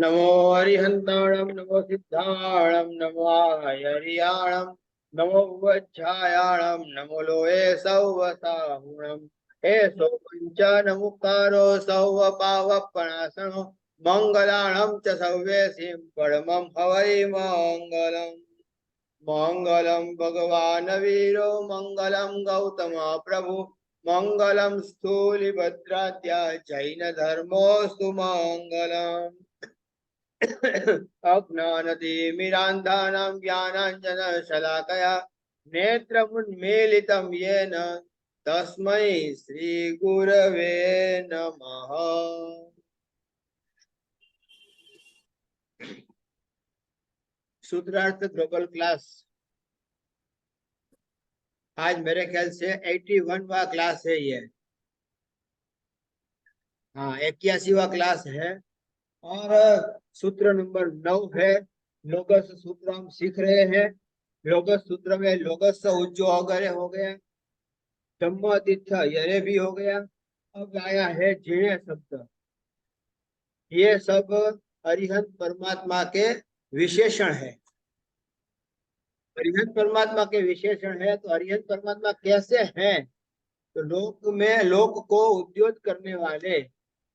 नमो हरिहंताणं नमो सिद्धाणं नमो हरियाणं नमो वज्रायाणं नमो लोये सौवसाहुणं हे सौपञ्च नमुकारो सौवपावपणासनो मंगलाणं च सव्येसिं परमं हवै मंगलम् मंगलम भगवान वीरो मंगलम गौतम प्रभु मंगलम स्थूलिभद्रात्या जैन धर्मोस्तु मंगलम अज्ञानतिमिरान्धानां ज्ञानाञ्जनशलाकया नेत्रमुन्मीलितं येन तस्मै श्रीगुरवे नमः। सूत्रार्थ ग्लोबल क्लास आज मेरे ख्याल से 81वां क्लास है ये। हाँ, 81वां क्लास है और सूत्र नंबर 9 है। लोगस सूत्र हम सीख रहे हैं। लोगस सूत्र में लोगस उज्जो अगरे हो गया, धम्मादित्य यरे भी हो गया। अब आया है जिणे शब्द। ये सब अरिहंत परमात्मा के विशेषण है। अरिहंत परमात्मा के विशेषण है। तो अरिहंत परमात्मा कैसे हैं? तो लोक में लोक को उद्योत करने वाले,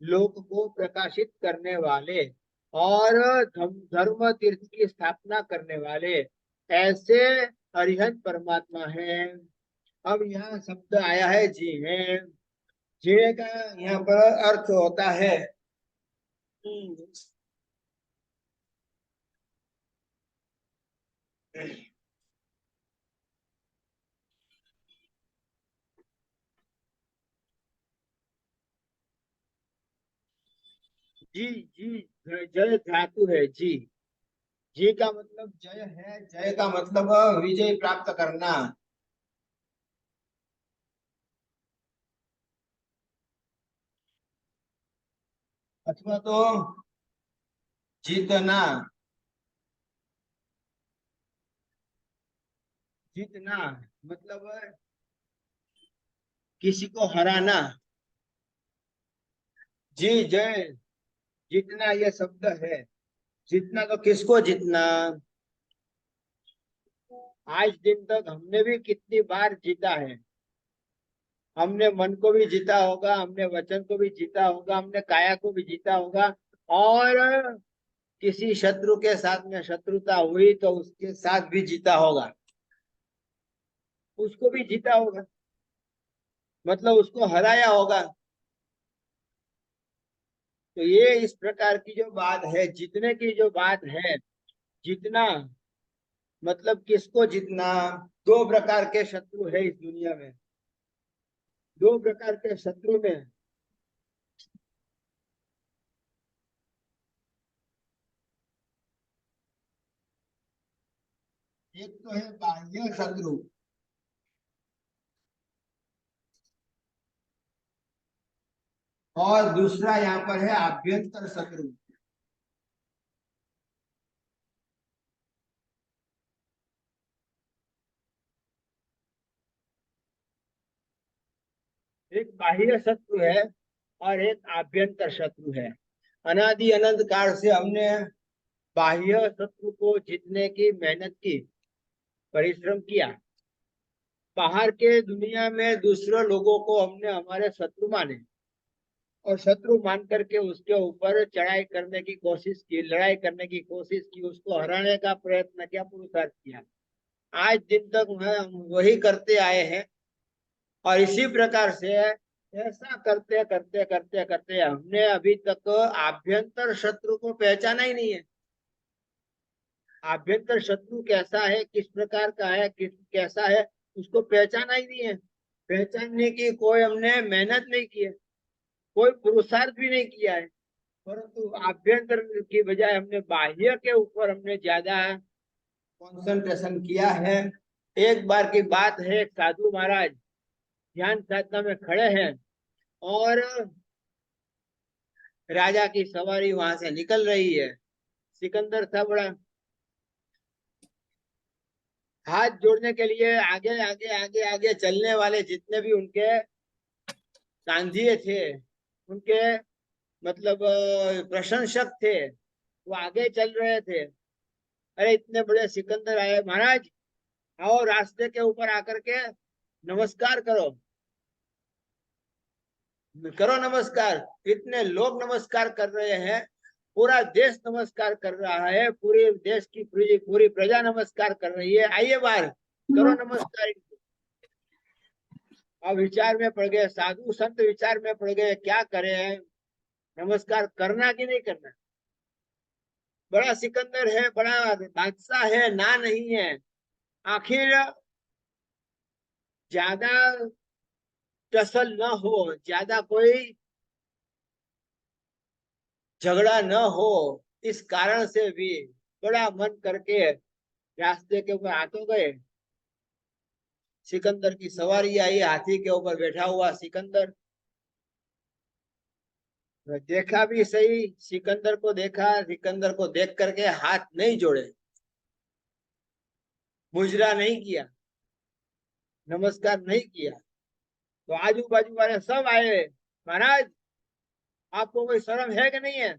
लोक को प्रकाशित करने वाले और धर्म तीर्थ की स्थापना करने वाले ऐसे अरिहंत परमात्मा हैं। अब यहाँ शब्द आया है जी है। जी का यहाँ पर अर्थ होता है जी जी। जय धातु है जी। जी का मतलब जय है। जय का मतलब विजय प्राप्त करना। अथवा तो जीतना। जीतना मतलब किसी को हराना। जी जय जीतना ये शब्द है। जीतना तो किसको जीतना? आज दिन तक हमने भी कितनी बार जीता है। हमने मन को भी जीता होगा, हमने वचन को भी जीता होगा, हमने काया को भी जीता होगा। और किसी शत्रु के साथ में शत्रुता हुई तो उसके साथ भी जीता होगा, उसको भी जीता होगा, मतलब उसको हराया होगा। तो ये इस प्रकार की जो बात है, जीतने की जो बात है, जीतना मतलब किसको जीतना? दो प्रकार के शत्रु है इस दुनिया में। दो प्रकार के शत्रु में एक तो है बाह्य शत्रु और दूसरा यहाँ पर है आभ्यंतर शत्रु। एक बाह्य शत्रु है और एक आभ्यंतर शत्रु है। अनादि अनंत काल से हमने बाह्य शत्रु को जीतने की मेहनत की, परिश्रम किया। बाहर के दुनिया में दूसरे लोगों को हमने हमारे शत्रु माने और शत्रु मान करके उसके ऊपर चढ़ाई करने की कोशिश की, लड़ाई करने की कोशिश की, उसको हराने का प्रयत्न किया, पुरुषार्थ किया। आज दिन तक हम वही करते आए हैं। और इसी प्रकार से ऐसा करते करते करते करते हमने अभी तक आभ्यंतर शत्रु को पहचाना ही नहीं है। आभ्यंतर शत्रु कैसा है, किस प्रकार का है, किस कैसा है, उसको पहचाना ही नहीं है। पहचानने की कोई हमने मेहनत नहीं की है, कोई पुरुषार्थ भी नहीं किया है। परंतु आभ्यंतर की बजाय हमने बाह्य के ऊपर हमने ज्यादा कंसंट्रेशन किया है। एक बार की बात है, एक साधु महाराज ध्यान साधना में खड़े हैं और राजा की सवारी वहां से निकल रही है। सिकंदर था बड़ा, हाथ जोड़ने के लिए आगे आगे आगे आगे चलने वाले जितने भी उनके सांझिए थे, उनके मतलब प्रशंसक थे, वो आगे चल रहे थे। अरे इतने बड़े सिकंदर आए, महाराज आओ रास्ते के ऊपर आकर के नमस्कार करो, करो नमस्कार। इतने लोग नमस्कार कर रहे हैं, पूरा देश नमस्कार कर रहा है, पूरे देश की पूरी पूरी प्रजा नमस्कार कर रही है, आइए बाहर करो नमस्कार। अब विचार में पड़ गए, साधु संत विचार में पड़ गए, क्या करें, नमस्कार करना कि नहीं करना। बड़ा सिकंदर है, बड़ा बादशाह है, ना नहीं है। आखिर ज्यादा टसल न हो, ज्यादा कोई झगड़ा न हो, इस कारण से भी बड़ा मन करके रास्ते के ऊपर आ तो गए। सिकंदर की सवारी आई, हाथी के ऊपर बैठा हुआ सिकंदर। देखा भी सही, सिकंदर को देखा, सिकंदर को देख करके हाथ नहीं जोड़े, मुजरा नहीं किया, नमस्कार नहीं किया। तो आजू बाजू वाले सब आए, महाराज आपको कोई शर्म है कि नहीं है,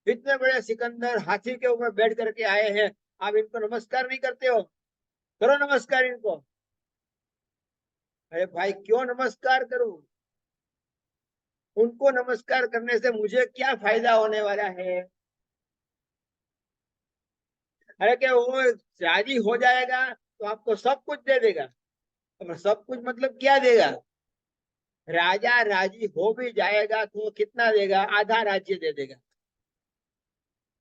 इतने बड़े सिकंदर हाथी के ऊपर बैठ करके आए हैं, आप इनको नमस्कार नहीं करते हो, करो नमस्कार इनको। अरे भाई क्यों नमस्कार करूं, उनको नमस्कार करने से मुझे क्या फायदा होने वाला है। अरे क्या वो राजी हो जाएगा तो आपको सब कुछ दे देगा। अब सब कुछ मतलब क्या देगा, राजा राजी हो भी जाएगा तो कितना देगा, आधा राज्य दे देगा,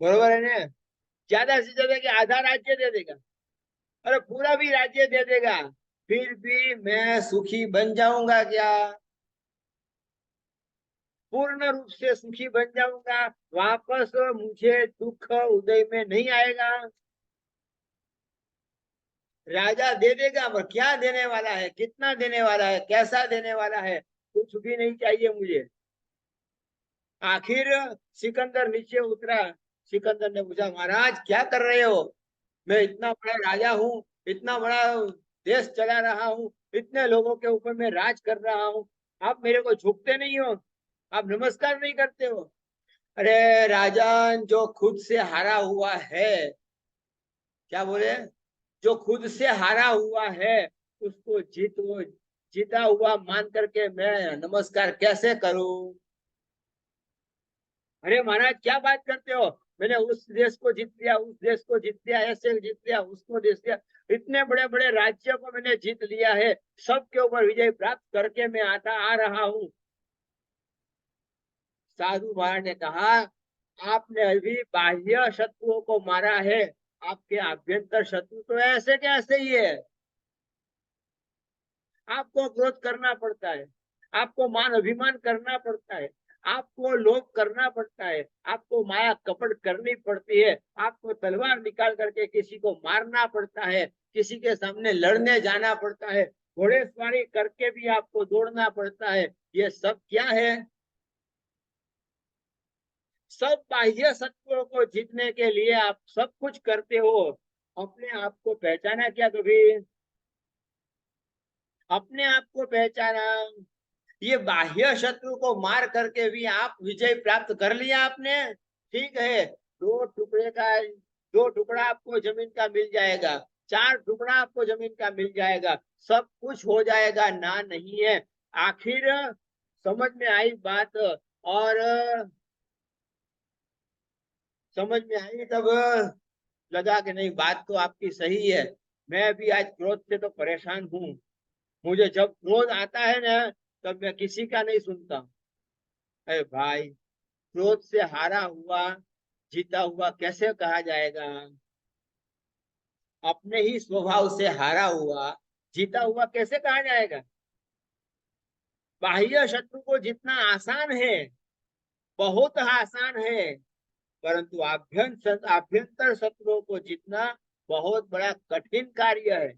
बरोबर है ना। ज्यादा से ज्यादा कि आधा राज्य दे देगा, अरे पूरा भी राज्य दे देगा, फिर भी मैं सुखी बन जाऊंगा क्या, पूर्ण रूप से सुखी बन जाऊंगा, वापस मुझे दुख उदय में नहीं आएगा। राजा दे देगा, पर क्या देने वाला है, कितना देने वाला है, कैसा देने वाला है, कुछ भी नहीं चाहिए मुझे। आखिर सिकंदर नीचे उतरा। सिकंदर ने पूछा, महाराज क्या कर रहे हो, मैं इतना बड़ा राजा हूँ, इतना बड़ा देश चला रहा हूँ, इतने लोगों के ऊपर मैं राज कर रहा हूँ, आप मेरे को झुकते नहीं हो, आप नमस्कार नहीं करते हो। अरे राजन, जो खुद से हारा हुआ है, क्या बोले, जो खुद से हारा हुआ है उसको जीता हुआ मान करके मैं नमस्कार कैसे करूं। अरे महाराज क्या बात करते हो, मैंने उस देश को जीत लिया, उस देश को जीत लिया, ऐसे जीत लिया, उसको जीत लिया, इतने बड़े बड़े राज्य को मैंने जीत लिया है, सबके ऊपर विजय प्राप्त करके मैं आता आ रहा हूँ। साधु महाराज ने कहा, आपने अभी बाह्य शत्रुओं को मारा है, आपके आभ्यंतर शत्रु तो ऐसे के ऐसे ही है। आपको क्रोध करना पड़ता है, आपको मान अभिमान करना पड़ता है, आपको लोभ करना पड़ता है, आपको माया कपट करनी पड़ती है, आपको तलवार निकाल करके किसी को मारना पड़ता है, किसी के सामने लड़ने जाना पड़ता है, घोड़ेसवारी करके भी आपको दौड़ना पड़ता है। ये सब क्या है, सब बाह्य शत्रुओं को जीतने के लिए आप सब कुछ करते हो। अपने आप को पहचाना क्या कभी, अपने आप को पहचाना, ये बाह्य शत्रु को मार करके भी आप विजय प्राप्त कर लिया आपने, ठीक है। दो टुकड़ा आपको जमीन का मिल जाएगा, चार टुकड़ा आपको जमीन का मिल जाएगा, सब कुछ हो जाएगा, ना नहीं है। आखिर समझ में आई बात, और समझ में आई तब लगा कि नहीं बात तो आपकी सही है, मैं भी आज क्रोध से तो परेशान हूँ। मुझे जब क्रोध आता है ना, तब मैं किसी का नहीं सुनता। अरे भाई, क्रोध से हारा हुआ जीता हुआ कैसे कहा जाएगा, अपने ही स्वभाव से हारा हुआ जीता हुआ कैसे कहा जाएगा। बाह्य शत्रु को जितना आसान है, बहुत आसान है, परंतु आभ्यंतर शत्रुओं को जीतना बहुत बड़ा कठिन कार्य है।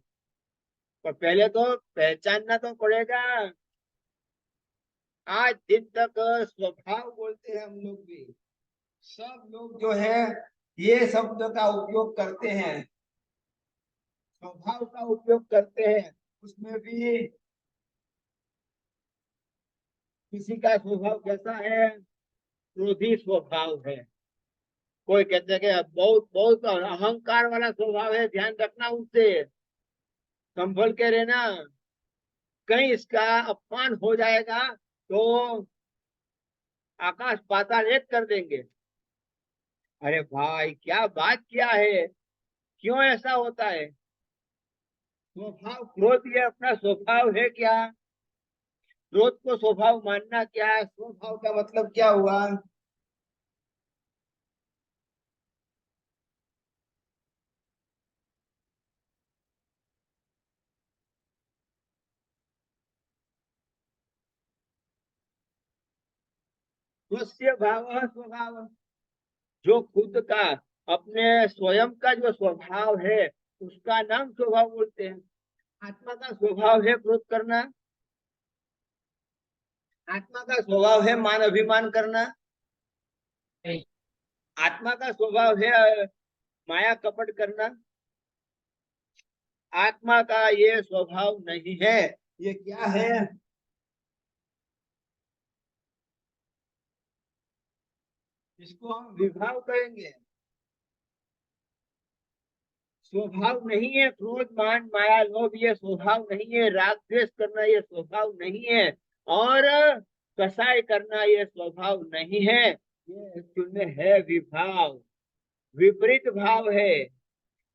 पर पहले तो पहचानना तो पड़ेगा। आज दिन तक स्वभाव बोलते हैं हम लोग भी, सब लोग जो है ये शब्द का उपयोग करते हैं, स्वभाव का उपयोग करते हैं, उसमें भी किसी का स्वभाव कैसा है, क्रोधी स्वभाव है, कोई कहते हैं कि बहुत बहुत अहंकार वाला स्वभाव है, ध्यान रखना उससे, संभल के रहना, कहीं इसका अपमान हो जाएगा तो आकाश पाताल एक कर देंगे। अरे भाई क्या बात किया है, क्यों ऐसा होता है? स्वभाव क्रोध ये अपना स्वभाव है क्या? क्रोध को स्वभाव मानना क्या है? स्वभाव का मतलब क्या हुआ? स्वस्य भाव स्वभाव, जो खुद का, अपने स्वयं का जो स्वभाव है उसका नाम स्वभाव बोलते हैं। आत्मा का स्वभाव है क्रोध करना, आत्मा का स्वभाव है मान अभिमान करना, आत्मा का स्वभाव है माया कपट करना। आत्मा का ये स्वभाव नहीं है। ये क्या है? इसको हम विभाव कहेंगे। स्वभाव नहीं है क्रोध मान माया लोभ, ये स्वभाव नहीं है। राग द्वेष करना ये स्वभाव नहीं है। और कसाई करना ये स्वभाव नहीं है। ये एक्चुअल में है विभाव, विपरीत भाव है।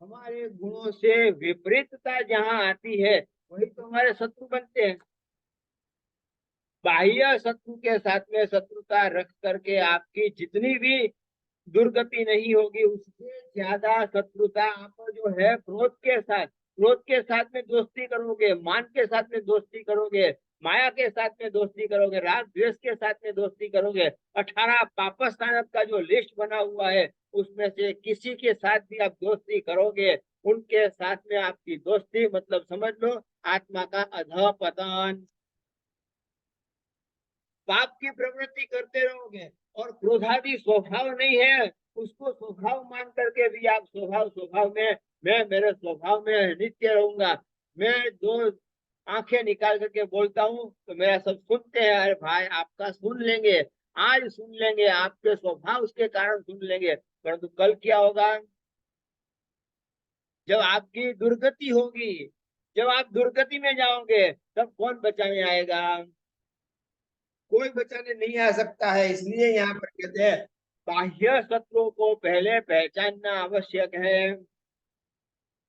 हमारे गुणों से विपरीतता जहाँ आती है वही तो हमारे शत्रु बनते हैं। बाह्य शत्रु के साथ में शत्रुता रख करके आपकी जितनी भी दुर्गति नहीं होगी, उससे ज्यादा शत्रुता आप जो है क्रोध के साथ, क्रोध के साथ में दोस्ती करोगे, मान के साथ में दोस्ती करोगे, माया के साथ में दोस्ती करोगे, राग द्वेष के साथ में दोस्ती करोगे। 18 पापस्थानक का जो लिस्ट बना हुआ है उसमें से किसी के साथ भी आप दोस्ती करोगे, उनके साथ में आपकी दोस्ती मतलब समझ लो आत्मा का अधःपतन। पाप की प्रवृत्ति करते रहोगे और क्रोधादि स्वभाव नहीं है, उसको स्वभाव मान करके भी आप स्वभाव स्वभाव में, मैं मेरे स्वभाव में नित्य रहूंगा, मैं दो आंखें निकाल करके बोलता हूँ तो मेरा सब सुनते हैं। अरे भाई आपका सुन लेंगे, आज सुन लेंगे, आपके स्वभाव उसके कारण सुन लेंगे, परंतु कल क्या होगा? जब आपकी दुर्गति होगी, जब आप दुर्गति में जाओगे तब कौन बचाने आएगा? कोई बचाने नहीं आ सकता है। इसलिए यहाँ पर कहते हैं बाह्य शत्रुओं को पहले पहचानना आवश्यक है।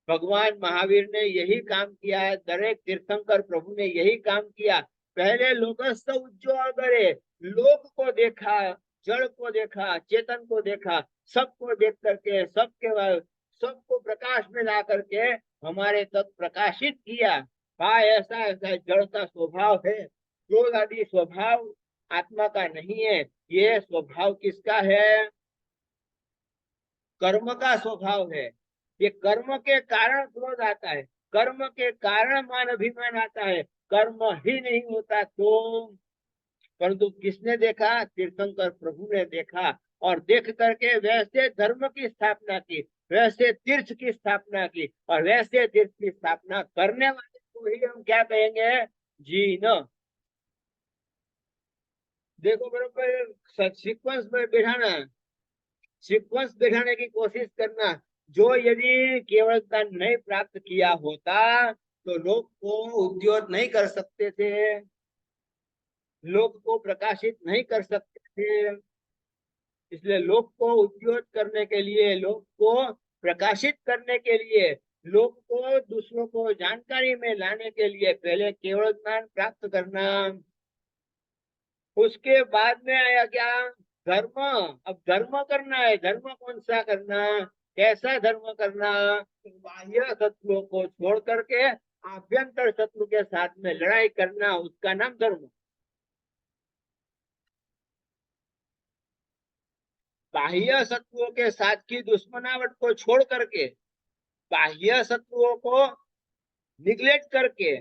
भगवान महावीर ने यही काम किया है, दरेक तीर्थंकर प्रभु ने यही काम किया। पहले लोकस्थ उज्ज्वल करे, लोक को देखा, जड़ को देखा, चेतन को देखा, सबको देख करके सबके सबको प्रकाश में ला करके हमारे तक प्रकाशित किया। हाँ ऐसा ऐसा जड़ का स्वभाव है, क्रोध आदि स्वभाव आत्मा का नहीं है। ये स्वभाव किसका है? कर्म का स्वभाव है। ये कर्म के कारण क्रोध आता है, कर्म के कारण मान अभिमान आता है। कर्म ही नहीं होता तो, परंतु किसने देखा? तीर्थंकर प्रभु ने देखा और देख करके वैसे धर्म की स्थापना की, वैसे तीर्थ की स्थापना की, और वैसे तीर्थ की स्थापना करने वाले को ही हम क्या कहेंगे? जीन। देखो बराबर सीक्वेंस में बिठाना, सीक्वेंस बिठाने की कोशिश करना। जो यदि केवल ज्ञान नहीं प्राप्त किया होता तो लोग को उद्योत नहीं कर सकते थे, लोग को प्रकाशित नहीं कर सकते थे। इसलिए लोग को उद्योत करने के लिए, लोग को प्रकाशित करने के लिए, लोग को दूसरों को जानकारी में लाने के लिए पहले केवल ज्ञान प्राप्त करना। उसके बाद में आया क्या? धर्म। अब धर्म करना है, धर्म कौन सा करना, कैसा धर्म करना? बाह्य शत्रुओं को छोड़ करके आभ्यंतर शत्रु के साथ में लड़ाई करना, उसका नाम धर्म। बाह्य शत्रुओं के साथ की दुश्मनावट को छोड़ करके, बाह्य शत्रुओं को निग्लेक्ट करके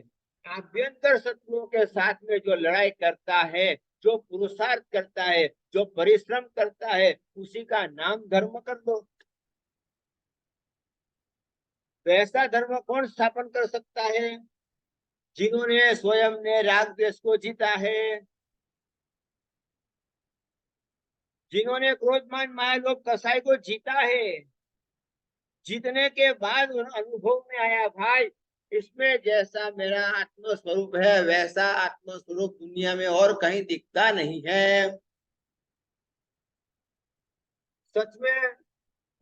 आभ्यंतर शत्रुओं के साथ में जो लड़ाई करता है, जो पुरुषार्थ करता है, जो परिश्रम करता है, उसी का नाम धर्म कर दो। तो ऐसा धर्म कौन स्थापन कर सकता है? जिन्होंने स्वयं ने राग द्वेष को जीता है, जिन्होंने क्रोध मान माया लोभ कसाई को जीता है, जीतने के बाद अनुभव में आया भाई इसमें जैसा मेरा आत्म स्वरूप है वैसा आत्म स्वरूप दुनिया में और कहीं दिखता नहीं है। सच में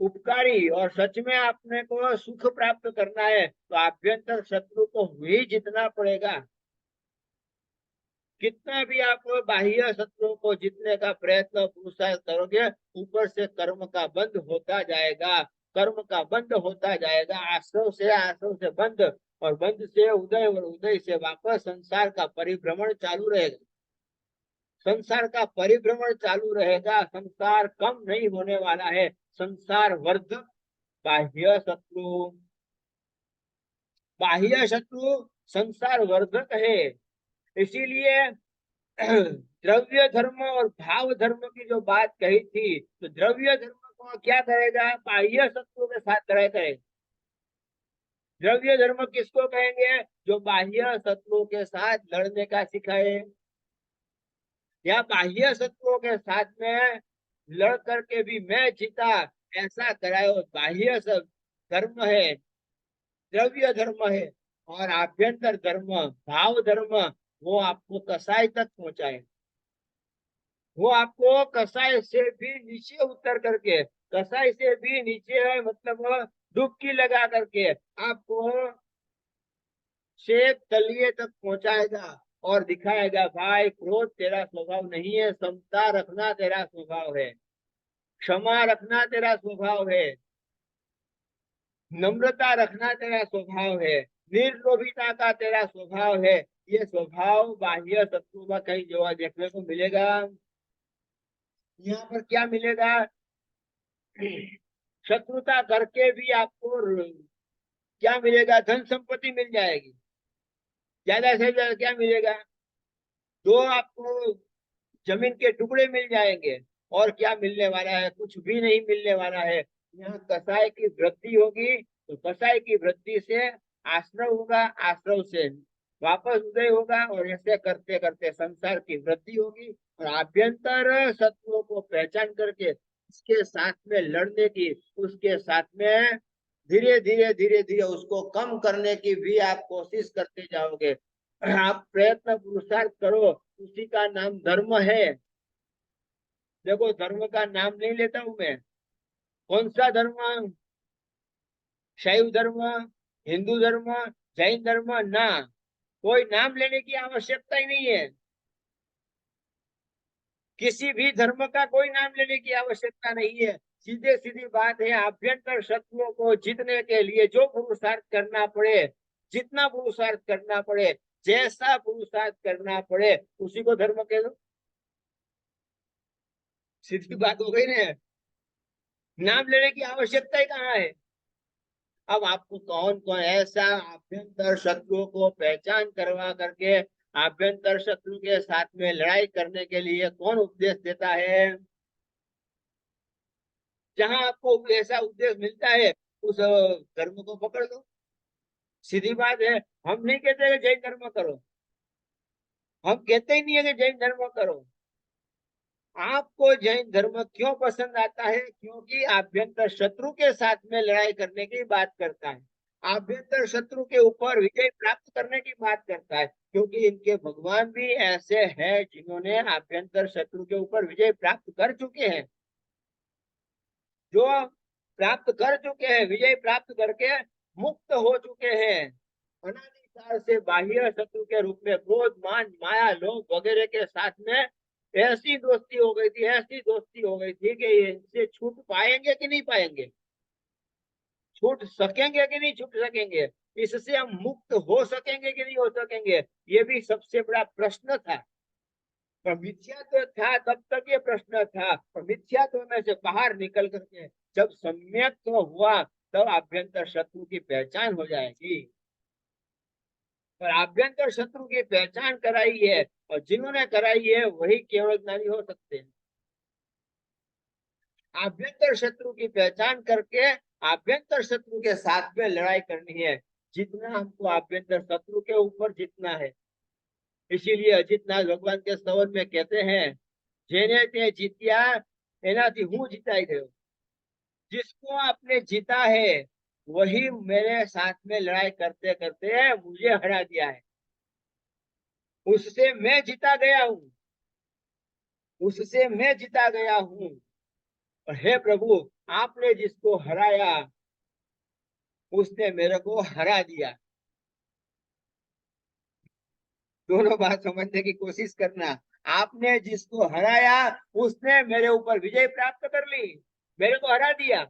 उपकारी और सच में आपने को सुख प्राप्त करना है तो आभ्यंतर शत्रु को ही जीतना पड़ेगा। कितना भी आप बाह्य शत्रुओं को जीतने का प्रयत्न पुरुषार्थ करोगे, ऊपर से कर्म का बंध होता जाएगा, कर्म का बंध होता जाएगा, आश्रव से बंध और बंध से उदय और उदय से वापस संसार का परिभ्रमण चालू रहेगा। संसार का परिभ्रमण चालू रहेगा, संसार कम नहीं होने वाला है। संसार वर्धक बाह्य शत्रु, बाह्य शत्रु संसार वर्धक है। इसीलिए द्रव्य धर्म और भाव धर्म की जो बात कही थी, तो द्रव्य धर्म को क्या करेगा, बाह्य शत्रु के साथ लड़ाई करेगा। द्रव्य धर्म किसको कहेंगे, जो बाह्य शत्रुओं के साथ लड़ने का सिखाए, या बाह्य शत्रुओं के साथ में लड़ करके भी मैं जीता ऐसा कराए, बाह्य धर्म है, द्रव्य धर्म है। और आभ्यंतर धर्म भाव धर्म वो आपको कसाई तक पहुंचाए, वो आपको कसाई से भी नीचे उतर करके, कसाई से भी नीचे है मतलब डुबकी लगा करके आपको शेख तलिए तक पहुंचाएगा और दिखाएगा भाई क्रोध तेरा स्वभाव नहीं है, समता रखना तेरा स्वभाव है, क्षमा रखना तेरा स्वभाव है, नम्रता रखना तेरा स्वभाव है, निर्लोभिता का तेरा स्वभाव है। ये स्वभाव बाह्य शत्रु का कहीं जो देखने को मिलेगा। यहाँ पर क्या मिलेगा, शत्रुता करके भी आपको क्या मिलेगा, धन संपत्ति मिल जाएगी, ज्यादा से ज्यादा क्या मिलेगा, दो आपको जमीन के टुकड़े मिल जाएंगे। और क्या मिलने वाला है, कुछ भी नहीं मिलने वाला है। यहाँ कसाई की वृद्धि होगी तो कसाई की वृद्धि से आश्रव होगा, आश्रव से वापस उदय होगा, और ऐसे करते करते संसार की वृद्धि होगी। और आभ्यंतर शत्रुओं को पहचान करके उसके साथ में लड़ने की, उसके साथ में धीरे धीरे धीरे धीरे उसको कम करने की भी आप कोशिश करते जाओगे। आप प्रयत्न पुरुषार्थ करो, उसी का नाम धर्म है। देखो धर्म का नाम नहीं लेता हूं मैं, कौन सा धर्म, शैव धर्म, हिंदू धर्म, जैन धर्म, ना, कोई नाम लेने की आवश्यकता ही नहीं है। किसी भी धर्म का कोई नाम लेने की आवश्यकता नहीं है। सीधे सीधी बात है, आभ्यंतर शत्रुओं को जीतने के लिए जो पुरुषार्थ करना पड़े, जितना पुरुषार्थ करना पड़े, जैसा पुरुषार्थ करना पड़े, उसी को धर्म कह दो। सीधी बात हो गई ना, नाम लेने की आवश्यकता ही कहाँ है। अब आपको कौन कौन ऐसा आभ्यंतर शत्रुओं को पहचान करवा करके आभ्यंतर शत्रु के साथ में लड़ाई करने के लिए कौन उपदेश देता है। जहां आपको ऐसा उपदेश मिलता है उस धर्म को पकड़ लो। सीधी बात है, हम नहीं कहते कि जैन धर्म करो, हम कहते ही नहीं है कि जैन धर्म करो। आपको जैन धर्म क्यों पसंद आता है, क्योंकि आभ्यंतर शत्रु के साथ में लड़ाई करने की बात करता है, आभ्यंतर शत्रु के ऊपर विजय प्राप्त करने की बात करता है। क्योंकि इनके भगवान भी ऐसे हैं जिन्होंने आभ्यंतर शत्रु के ऊपर विजय प्राप्त कर चुके हैं, जो प्राप्त कर चुके हैं, विजय प्राप्त करके मुक्त हो चुके हैं। अनादिकाल से बाह्य शत्रु के रूप में क्रोध मान माया लोभ वगैरह के साथ में ऐसी दोस्ती हो गई थी, ऐसी दोस्ती हो गई थी कि इनसे छूट पाएंगे कि नहीं पाएंगे, छूट सकेंगे कि नहीं छूट सकेंगे, इससे हम मुक्त हो सकेंगे कि नहीं हो सकेंगे, ये भी सबसे बड़ा प्रश्न था। पर मिथ्यात्व था तब तक ये प्रश्न था, पर मिथ्यात्व में से बाहर निकल करके जब सम्यक्त्व हुआ तब आभ्यंतर शत्रु की पहचान हो जाएगी। और आभ्यंतर शत्रु की पहचान कराई है, और जिन्होंने कराई है वही केवल ज्ञानी हो सकते हैं। आभ्यंतर शत्रु की पहचान करके आभ्यंतर शत्रु के साथ में लड़ाई करनी है, जितना हमको आभ्यंतर शत्रु के ऊपर जीतना है। इसीलिए अजित नाथ भगवान के स्तवन में कहते हैं, जेने ते जीत्या એનાથી હું જીતાઈ ગયો। जिसको आपने जीता है वही मेरे साथ में लड़ाई करते करते मुझे हरा दिया है। उससे मैं जीता गया हूँ, उससे मैं जीता गया हूँ। और हे प्रभु, आपने जिसको हराया उसने मेरे को हरा दिया। दोनों बात समझने की कोशिश करना। आपने जिसको हराया उसने मेरे ऊपर विजय प्राप्त कर ली, मेरे को हरा दिया।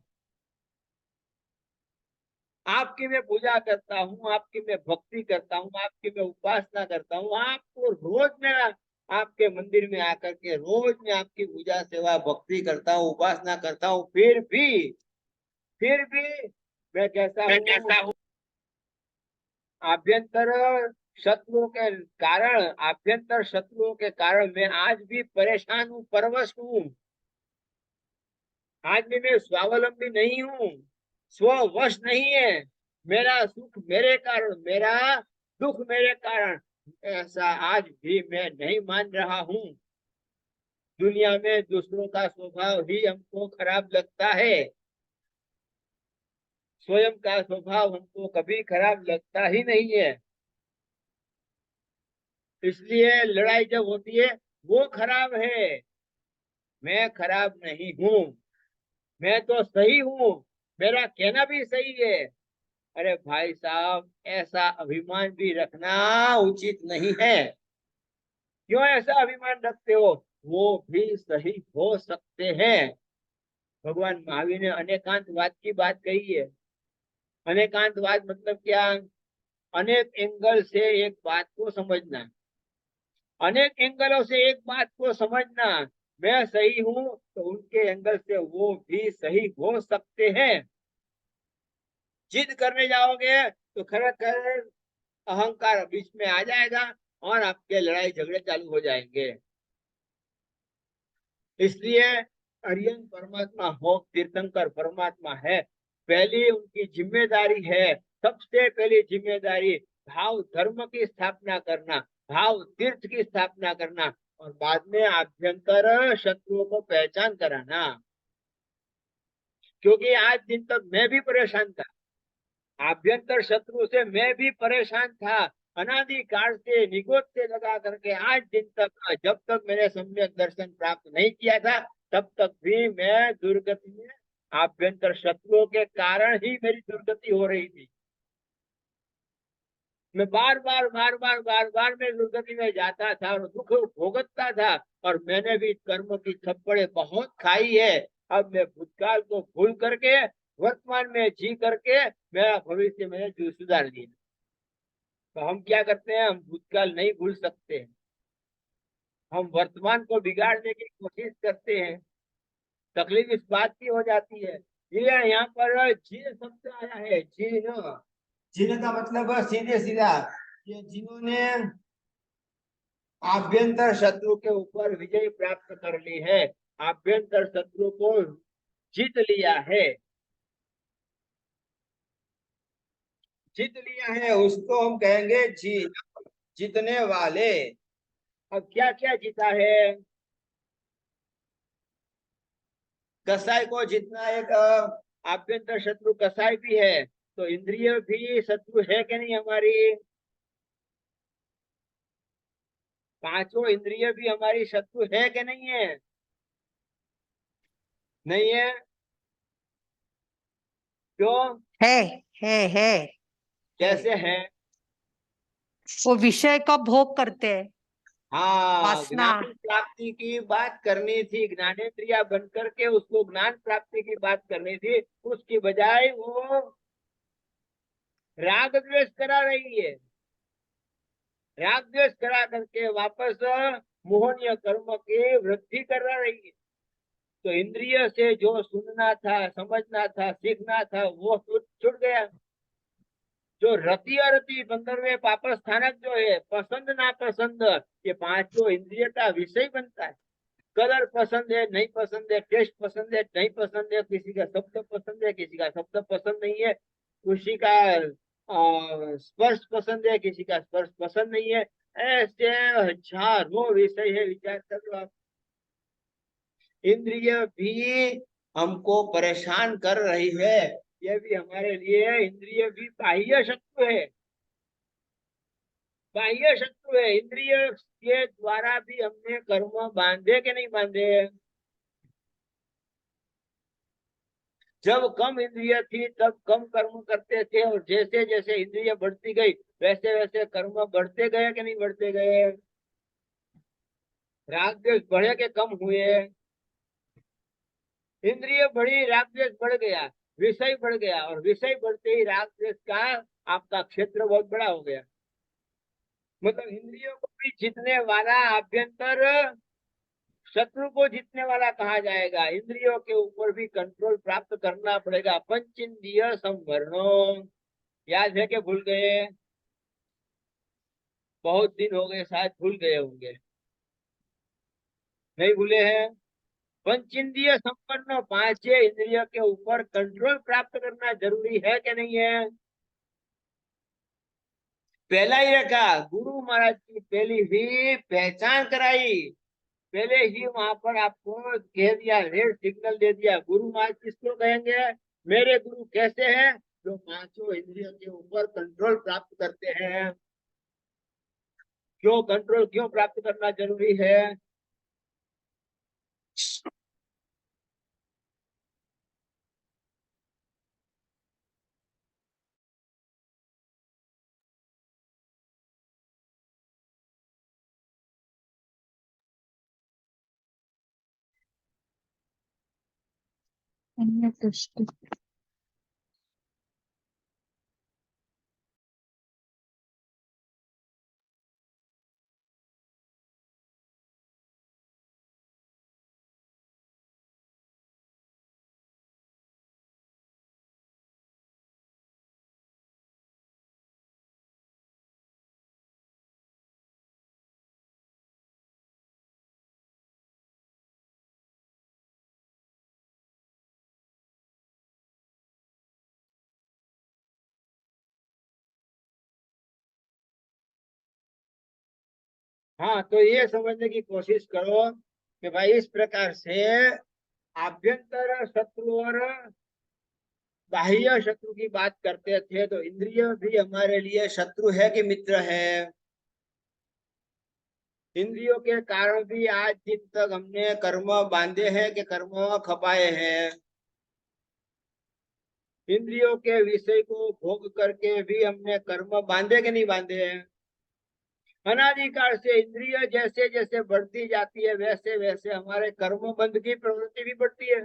आपकी मैं पूजा करता हूँ, आपकी मैं भक्ति करता हूँ, आपकी मैं उपासना करता हूँ। आपको रोज मैं आपके मंदिर में आकर के रोज मैं आपकी पूजा सेवा भक्ति करता हूँ, उपासना करता हूँ। फिर भी मैं कैसा हूँ? आभ्यंतर शत्रुओं के कारण, आभ्यंतर शत्रुओं के कारण मैं आज भी परेशान हूँ, परवश हूँ। आज भी मैं स्वावलंबी नहीं हूँ, स्ववश नहीं है। मेरा सुख मेरे कारण, मेरा दुख मेरे कारण, ऐसा आज भी मैं नहीं मान रहा हूँ। दुनिया में दूसरों का स्वभाव ही हमको खराब लगता है, स्वयं का स्वभाव हमको कभी खराब लगता ही नहीं है। इसलिए लड़ाई जब होती है वो खराब है, मैं खराब नहीं हूँ, मैं तो सही हूँ, मेरा कहना भी सही है। अरे भाई साहब, ऐसा अभिमान भी रखना उचित नहीं है। क्यों ऐसा अभिमान रखते हो? वो भी सही हो सकते हैं। भगवान महावीर ने अनेकांतवाद की बात कही है। अनेकांतवाद मतलब क्या? अनेक एंगल से एक बात को समझना, अनेक एंगलों से एक बात को समझना। मैं सही हूं तो उनके एंगल से वो भी सही हो सकते हैं। जिद करने जाओगे तो खर अहंकार बीच में आ जाएगा और आपके लड़ाई झगड़े चालू हो जाएंगे। इसलिए अरियन परमात्मा हो, तीर्थंकर परमात्मा है, पहली उनकी जिम्मेदारी है, सबसे पहली जिम्मेदारी भाव धर्म की स्थापना करना, भाव तीर्थ की स्थापना करना, और बाद में आभ्यंतर शत्रुओं को पहचान कराना। क्योंकि आज दिन तक मैं भी परेशान था, आभ्यंतर शत्रु से मैं भी परेशान था। अनादि काल से निगोद से लगा करके आज दिन तक, जब तक मैंने सम्यक दर्शन प्राप्त नहीं किया था तब तक भी मैं दुर्गति में, आभ्यंतर शत्रुओं के कारण ही मेरी दुर्गति हो रही थी। मैं बार बार मैं दुर्गति में जाता था और दुख भोगतता था, और मैंने भी कर्म की थप्पड़े बहुत खाई है। अब मैं भूतकाल को भूल करके वर्तमान में जी करके मेरा भविष्य मैंने सुधार लिया। तो हम क्या करते हैं? हम भूतकाल नहीं भूल सकते हैं, हम वर्तमान को बिगाड़ने की कोशिश करते हैं। तकलीफ इस बात की हो जाती है। ये यहाँ पर जीन शब्द आया है, जीन। जीन का मतलब सीधे सीधा, ये जिन्होंने आभ्यंतर शत्रु के ऊपर विजय प्राप्त कर ली है, आभ्यंतर शत्रु को जीत लिया है, जीत लिया है, उसको हम कहेंगे जीत, जीतने वाले। अब क्या क्या जीता है? कसाई को जितना एक आभ्यंतर शत्रु कसाई भी है, तो इंद्रिय भी शत्रु है कि नहीं हमारी? पांचों इंद्रिय भी हमारी शत्रु है कि नहीं है? नहीं है? क्यों? है है। कैसे है? वो विषय का भोग करते हैं, हाँ, वासना। ज्ञान प्राप्ति की बात करनी थी, ज्ञानेन्द्रिया बन करके उसको ज्ञान प्राप्ति की बात करनी थी, उसकी बजाय वो राग द्वेष करा रही है। राग द्वेष करा करके वापस मोहनीय कर्म की वृद्धि करा रही है। तो इंद्रिय से जो सुनना था, समझना था, सीखना था, वो छूट गया। जो रति अरति 15वें पाप स्थानक जो है, पसंद ना पसंद, ये पांचों इंद्रिय का विषय बनता है। कलर पसंद है, नहीं पसंद है, टेस्ट पसंद है, नहीं पसंद है, किसी का शब्द पसंद है, किसी का शब्द पसंद नहीं है, किसी का स्पर्श पसंद है, किसी का स्पर्श पसंद नहीं है। ऐसे हजारों विषय है, विचार कर लो आप। इंद्रिय भी हमको परेशान कर रही है, ये भी हमारे लिए इंद्रिय भी बाह्य शत्रु है, बाह्य शत्रु है। इंद्रिय के द्वारा भी हमने कर्म बांधे के नहीं बांधे। जब कम इंद्रिय थी तब कम कर्म करते थे, और जैसे जैसे इंद्रिय बढ़ती गई वैसे वैसे कर्म बढ़ते गए कि नहीं बढ़ते गए। राग द्वेष बढ़े के कम हुए। इंद्रिय बढ़ी, राग द्वेष बढ़ गया, विषय बढ़ गया, और विषय बढ़ते ही राग द्वेष का आपका क्षेत्र बहुत बड़ा हो गया। मतलब इंद्रियों को भी जीतने वाला आभ्यंतर शत्रु को जीतने वाला कहा जाएगा। इंद्रियों के ऊपर भी कंट्रोल प्राप्त करना पड़ेगा। पंचेंद्रिय संवरणो, याद है कि भूल गए? बहुत दिन हो गए, शायद भूल गए होंगे। नहीं भूले हैं? पंचेंद्रिय संपन्न पांच इंद्रियों के ऊपर कंट्रोल प्राप्त करना जरूरी है कि नहीं है? पहला ही रखा, गुरु महाराज की पहली ही पहचान कराई, पहले ही वहां पर आपको कह दिया, रेड सिग्नल दे दिया। गुरु महाराज किसको कहेंगे? मेरे गुरु कैसे हैं? जो पांचों इंद्रियों के ऊपर कंट्रोल प्राप्त करते हैं। क्यों कंट्रोल क्यों प्राप्त करना जरूरी है? अन्य दृष्टि। हाँ, तो ये समझने की कोशिश करो कि भाई इस प्रकार से आभ्यंतर शत्रु और बाह्य शत्रु की बात करते थे, तो इंद्रिय भी हमारे लिए शत्रु है कि मित्र है? इंद्रियों के कारण भी आज दिन तक हमने कर्म बांधे हैं कि कर्म खपाए हैं। इंद्रियों के विषय को भोग करके भी हमने कर्म बांधे कि नहीं बांधे हैं? अनादिकाल से इंद्रिय जैसे जैसे बढ़ती जाती है वैसे वैसे हमारे कर्म बंध की प्रवृत्ति भी बढ़ती है,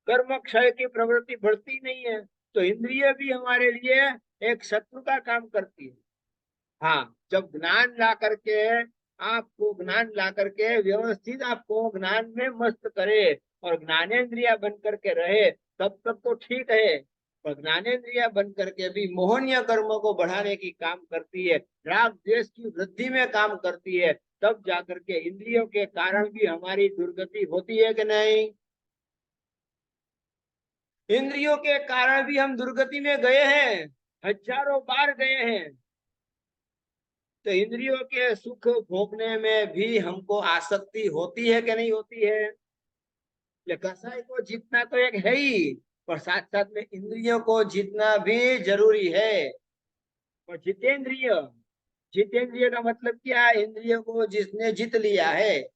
कर्म क्षय की प्रवृत्ति बढ़ती नहीं है। तो इंद्रिय भी हमारे लिए एक शत्रु का काम करती है। हाँ, जब ज्ञान ला करके, आपको ज्ञान ला करके व्यवस्थित आपको ज्ञान में मस्त करे और ज्ञानेन्द्रिया बन करके रहे, तब तक तो ठीक है। और ज्ञानेन्द्रिया बन करके भी मोहनीय कर्मों को बढ़ाने की काम करती है, राग द्वेष की वृद्धि में काम करती है, तब जाकर के इंद्रियों के कारण भी हमारी दुर्गति होती है कि नहीं? इंद्रियों के कारण भी हम दुर्गति में गए हैं, हजारों बार गए हैं। तो इंद्रियों के सुख भोगने में भी हमको आसक्ति होती है कि नहीं होती है? कसाई को जीतना तो एक है ही, पर साथ साथ में इंद्रियों को जीतना भी जरूरी है। और जितेंद्रिय, जितेंद्रिय का मतलब क्या है? इंद्रियों को जिसने जीत लिया है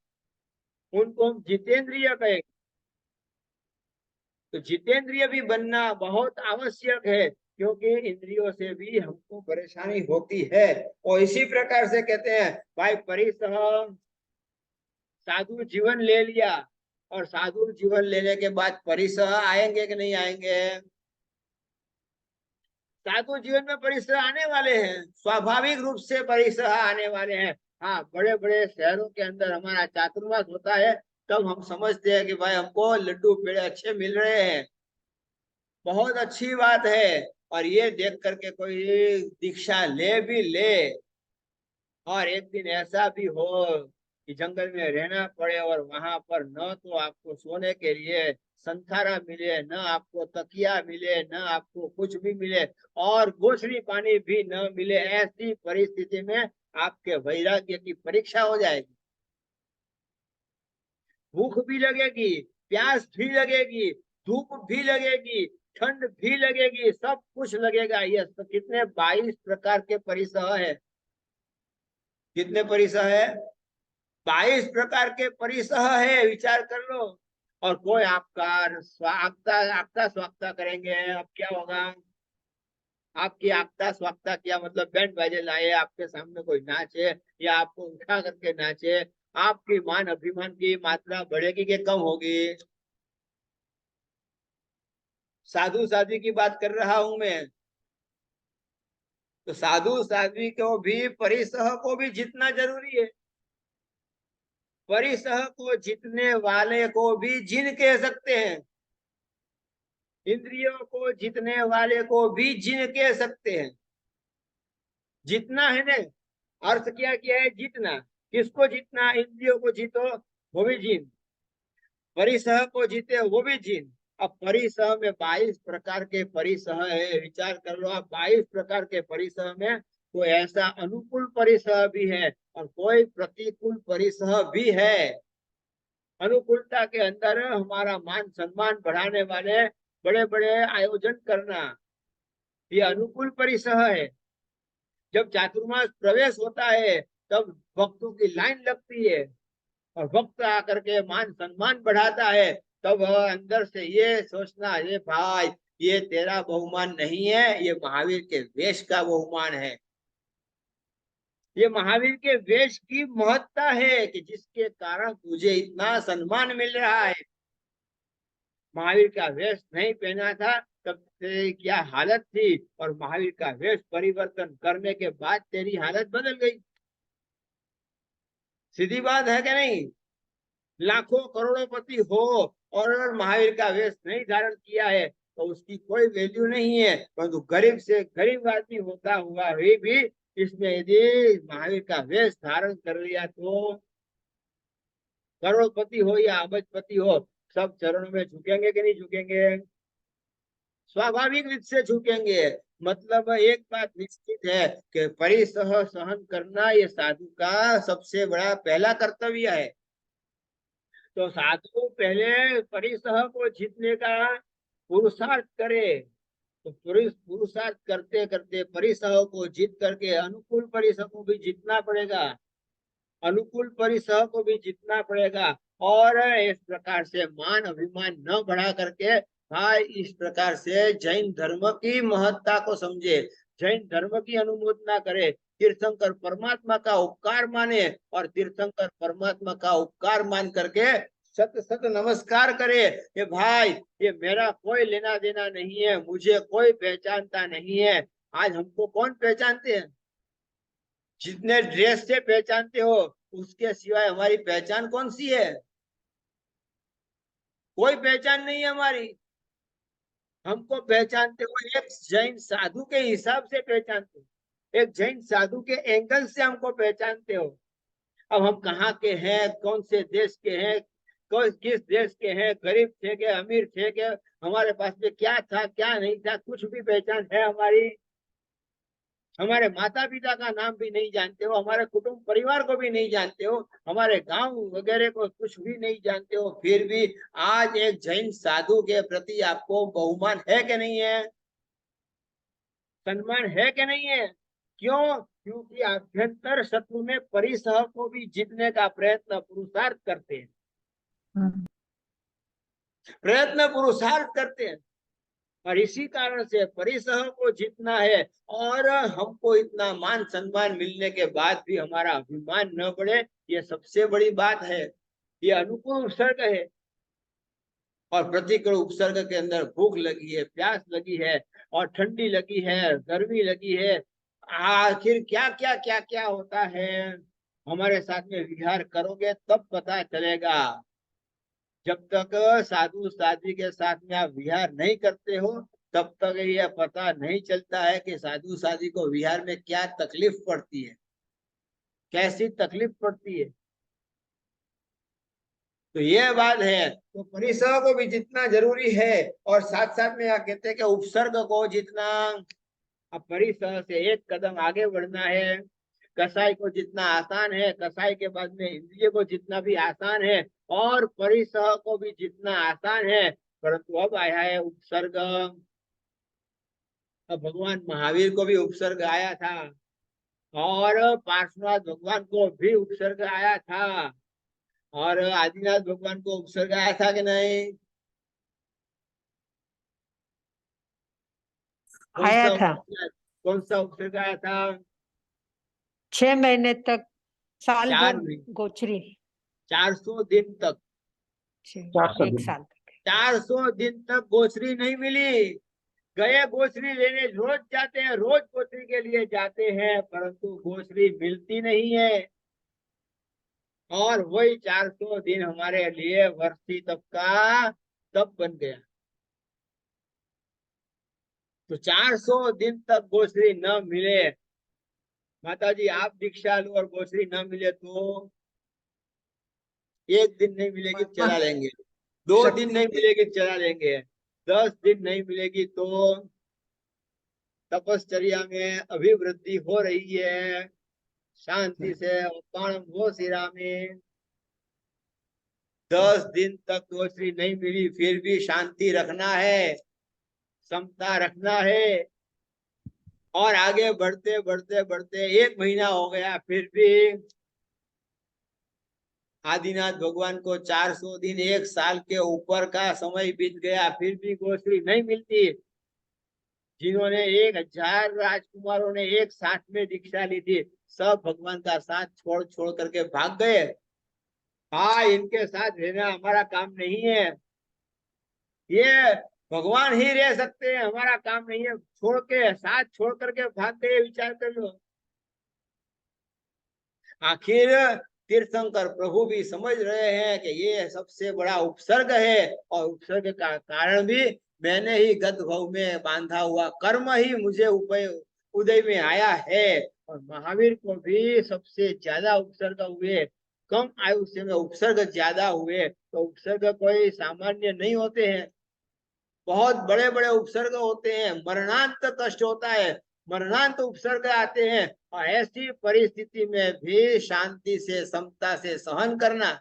उनको हम जितेंद्रिय कहेंगे। तो जितेंद्रिय भी बनना बहुत आवश्यक है, क्योंकि इंद्रियों से भी हमको परेशानी होती है। और इसी प्रकार से कहते हैं भाई परिसह, साधु जीवन ले लिया, और साधु जीवन लेने के बाद परिसह आएंगे कि नहीं आएंगे? साधु जीवन में परिसह आने वाले हैं, स्वाभाविक रूप से परिसह आने वाले हैं। हाँ, बड़े बड़े शहरों के अंदर हमारा चातुर्मास होता है, तब हम समझते हैं कि भाई हमको लड्डू पेड़े अच्छे मिल रहे हैं, बहुत अच्छी बात है। और ये देख करके कोई दीक्षा ले भी ले, और एक दिन ऐसा भी हो कि जंगल में रहना पड़े और वहां पर न तो आपको सोने के लिए संथारा मिले, न आपको तकिया मिले, न आपको कुछ भी मिले, और गोछड़ी पानी भी न मिले, ऐसी परिस्थिति में आपके वैराग्य की परीक्षा हो जाएगी। भूख भी लगेगी, प्यास भी लगेगी, धूप भी लगेगी, ठंड भी लगेगी, सब कुछ लगेगा। ये तो कितने 22 प्रकार के परिसह है। कितने परिसह है? 22 प्रकार के परिसह है, विचार कर लो। और कोई आपका आपका स्वागत करेंगे, अब क्या होगा? आपकी आपका स्वागत किया मतलब बैंड बाजे लाए, आपके सामने कोई नाचे या आपको उठा करके नाचे, आपकी मान अभिमान की मात्रा बढ़ेगी कि कम होगी? साधु साध्वी की बात कर रहा हूं मैं। तो साधु साध्वी को भी परिसह को भी जीतना जरूरी है। परिसह को जीतने वाले को भी जिन कह सकते हैं। इंद्रियों को जीतने वाले को भी जिन कह सकते हैं। जीतना है ना, अर्थ क्या किया है? जीतना। किसको जीतना? इंद्रियों को जीतो, वो भी जीन। परिसह को जीते, वो भी जीन। अब परिसह में 22 प्रकार के परिसह है, विचार कर लो आप। 22 प्रकार के परिसह में कोई ऐसा अनुकूल परिसह भी है और कोई प्रतिकूल परिसह भी है। अनुकूलता के अंदर हमारा मान सम्मान बढ़ाने वाले बड़े बड़े आयोजन करना, ये अनुकूल परिसह है। जब चातुर्मास प्रवेश होता है तब भक्तों की लाइन लगती है और भक्त आकर के मान सम्मान बढ़ाता है, तब अंदर से ये सोचना, ये भाई ये तेरा बहुमान नहीं है, ये महावीर के वेश का बहुमान है। ये महावीर के वेश की महत्ता है कि जिसके कारण तुझे इतना सम्मान मिल रहा है। महावीर का वेश नहीं पहना था तब तेरी क्या हालत थी, और महावीर का वेश परिवर्तन करने के बाद तेरी हालत बदल गई। सीधी बात है कि नहीं? लाखों करोड़ों हो और महावीर का वेश नहीं धारण किया है तो उसकी कोई वैल्यू नहीं है। परंतु गरीब से गरीब आदमी होता हुआ भी इसने यदि महावीर का वेश धारण कर लिया तो करोड़पति हो या अबजपति हो, सब चरणों में झुकेंगे कि नहीं झुकेंगे? स्वाभाविक रूप से झुकेंगे। मतलब एक बात निश्चित है कि परिसह सहन करना ये साधु का सबसे बड़ा पहला कर्तव्य है। तो साधु पहले परिसह को जीतने का पुरुषार्थ करे। तो पुरुषार्थ करते करते परिसह को जीत करके अनुकूल परिसह को भी जीतना पड़ेगा। अनुकूल परिसह को भी जीतना पड़ेगा। और इस प्रकार से मान अभिमान न बढ़ा करके भाई इस प्रकार से जैन धर्म की महत्ता को समझे, जैन धर्म की अनुमोदना करे, तीर्थंकर परमात्मा का उपकार माने और तीर्थंकर परमात्मा का उपकार मान करके सत सत नमस्कार करे कि भाई ये मेरा कोई लेना देना नहीं है, मुझे कोई पहचानता नहीं है। आज हमको कौन पहचानते हैं? जितने ड्रेस से पहचानते हो उसके सिवाय हमारी पहचान कौन सी है? कोई पहचान नहीं है हमारी। हमको पहचानते हो एक जैन साधु के हिसाब से पहचानते हो, एक जैन साधु के एंगल से हमको पहचानते हो। अब हम कहाँ के हैं, कौन से देश के हैं, किस देश के हैं, गरीब थे के अमीर थे के, हमारे पास में क्या था क्या नहीं था, कुछ भी पहचान है हमारी? हमारे माता पिता का नाम भी नहीं जानते हो, हमारे कुटुंब परिवार को भी नहीं जानते हो, हमारे गांव वगैरह को कुछ भी नहीं जानते हो, फिर भी आज एक जैन साधु के प्रति आपको बहुमान है कि नहीं है? सम्मान है कि नहीं है? क्यों? क्योंकि आभ्यंतर शत्रु में परिसह को भी जीतने का प्रयत्न पुरुषार्थ करते हैं। प्रयत्न पुरुषार्थ करते हैं और इसी कारण से परिसह को जीतना है। और हमको इतना मान सम्मान मिलने के बाद भी हमारा अभिमान न बढ़े, ये सबसे बड़ी बात है। ये अनुकूल उपसर्ग है और प्रतिकूल उपसर्ग के अंदर भूख लगी है, प्यास लगी है और ठंडी लगी है, गर्मी लगी है। आखिर क्या क्या क्या क्या होता है हमारे साथ में विहार करोगे तब पता चलेगा। जब तक साधु साध्वी के साथ में आप विहार नहीं करते हो तब तक यह पता नहीं चलता है कि साधु साध्वी को विहार में क्या तकलीफ पड़ती है, कैसी तकलीफ पड़ती है। तो ये बात है। तो परिसर को भी जितना जरूरी है और साथ साथ में यहाँ कहते हैं कि उपसर्ग को जितना। अब परिसर से एक कदम आगे बढ़ना है कसाई को जितना आसान है, कसाई के बाद में इंद्रिय को जितना भी आसान है, और परिसह को भी जितना आसान है, परंतु अब आया है उपसर्ग। अब भगवान महावीर को भी उपसर्ग आया था, और पार्श्वनाथ भगवान को भी उपसर्ग आया था, और आदिनाथ भगवान को उपसर्ग आया था कि नहीं? आया था। कौन सा उपसर्ग आया था? 6 महीने तक, साल 4 भर महीने, गोचरी। 400 दिन तक, 400 एक दिन। साल तक। 400 दिन तक गोचरी नहीं मिली। गए गोचरी लेने रोज जाते हैं, रोज गोचरी के लिए जाते हैं, परंतु गोचरी मिलती नहीं है। और वही 400 दिन हमारे लिए वर्षी तप का तप बन गया। तो 400 दिन तक गोचरी न मिले, माता जी आप दीक्षा लो और गोचरी न मिले तो एक दिन नहीं मिलेगी चला लेंगे, 2 दिन नहीं मिलेगी चला लेंगे, 10 दिन नहीं मिलेगी तो तपश्चर्या में अभिवृद्धि हो रही है, शांति से वो सिरा में। 10 दिन तक गोचरी नहीं मिली, फिर भी शांति रखना है, समता रखना है, और आगे बढ़ते बढ़ते बढ़ते 1 महीना हो गया, फिर भी आदिनाथ भगवान को 400 दिन, 1 साल के ऊपर का समय बीत गया, फिर भी गोचरी नहीं मिलती। जिन्होंने 1000 राजकुमारों ने एक साथ में दीक्षा ली थी, सब भगवान का साथ छोड़ छोड़ करके भाग गए। हाँ, इनके साथ रहना हमारा काम नहीं है, ये भगवान ही रह सकते हैं, हमारा काम नहीं है। छोड़ के, साथ छोड़ करके भाग गए, विचार कर लो। आखिर तीर्थंकर प्रभु भी समझ रहे हैं कि ये सबसे बड़ा उपसर्ग है, और उपसर्ग का कारण भी मैंने ही गत भव में बांधा हुआ कर्म ही मुझे उदय में आया है। और महावीर को भी सबसे ज्यादा उपसर्ग हुए, कम आयुष्य में उपसर्ग ज्यादा हुए, तो उपसर्ग कोई सामान्य नहीं होते हैं, बहुत बड़े बड़े उपसर्ग होते हैं, मरणांत कष्ट होता है, मरणांत उपसर्ग आते हैं, और ऐसी परिस्थिति में भी शांति से, समता से सहन करना।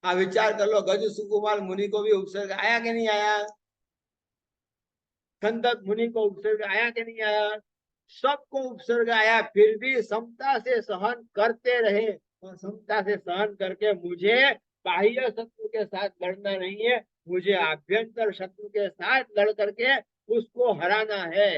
आप विचार कर लो, गज सुकुमार मुनि को भी उपसर्ग आया कि नहीं आया? खंडक मुनि को उपसर्ग आया कि नहीं आया? सबको उपसर्ग आया, फिर भी समता से सहन करते रहे, और समता से सहन करके मुझे बाह्य शत्रु के साथ लड़ना नहीं है, मुझे आभ्यंतर शत्रु के साथ लड़ करके उसको हराना है।